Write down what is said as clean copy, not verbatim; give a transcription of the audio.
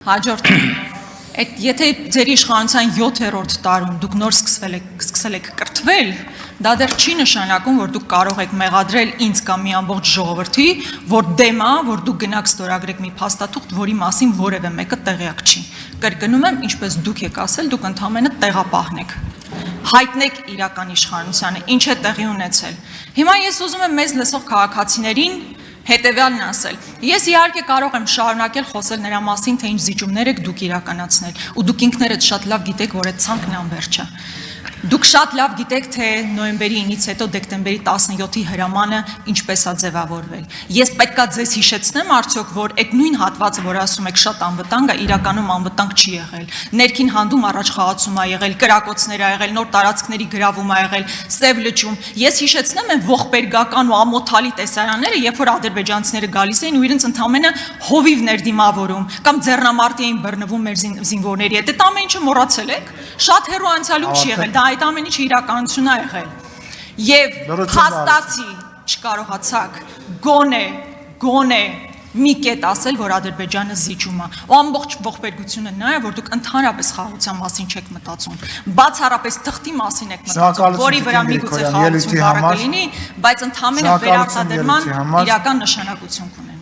Հաջորդ այդ եթե ձեր իշխանության 7-րդ տարում դուք նոր սկսել եք կրթվել, դա դեռ չի նշանակում, որ դուք կարող եք մեղադրել ինձ կամ մի ամբողջ ժողովրդի, որ դեմ է, որ դուք գնաք ստորագրեք մի փաստաթուղթ, որի մասին որևէ մեկը տեղյակ չի։ Կրկնում եմ, ինչպես դուք եք ասել, դուք ընդհանրապես տեղապահն եք։ Հայտնեք իրական իշխանությանը, ինչ է տեղի ունեցել։ Հիմա ես ուզում եմ մեզ լսող քաղաքացիներին հետևյալն ասել։ Ես իհարկե կարող եմ շարունակել խոսել նրա մասին, թե ինչ զիջումներ եք դուք իրականացնել, ու դուք ինքներդ շատ լավ գիտեք, որ այդ ցանկն անվերջ է։ Դուք շատ լավ գիտեք, թե նոյեմբերի 9-ից հետո դեկտեմբերի 17-ի հրամանը ինչպես է ձևավորվել։ Ես պետքա ձեզ հիշեցնեմ արդյոք, որ այդ նույն հատվածը, որ ասում եք շատ անվտանգ է, իրականում անվտանգ չի եղել։ Ներքին հանդում առաջխաղացում ա եղել, կրակոցներ ա եղել, նոր տարածքների գրավում ա եղել, Սև լճում։ Ես հիշեցնեմ են ողբերգական ու ամոթալի տեսարանները, երբ որ ադրբեջանցիները գալիս էին ու իրենց ընդամենը հովիվներ դիմավորում կամ ձեռնամարտի էին բռնվում մեր զինվորների հետ։ Այդ ամեն ինչը մոռացել եք։ Շատ հեռու անցյալում չի եղել, դա այդ ամեն ինչը իրականություն է եղել։ Եվ փաստացի չկարողացաք գոնե մի կետ ասել, որ Ադրբեջանը զիջում է։ Ու ամբողջ ողբերգությունը նա է, որ դուք ընդհանրապես խաղաղության մասին չեք մտածում։ Բացառապես թղթի մասին եք մտածում, որի վրա միգուցե խաղաղություն բառը կլինի, բայց ընդհանրապես վերարտադրման իրական նշանակություն կունենա։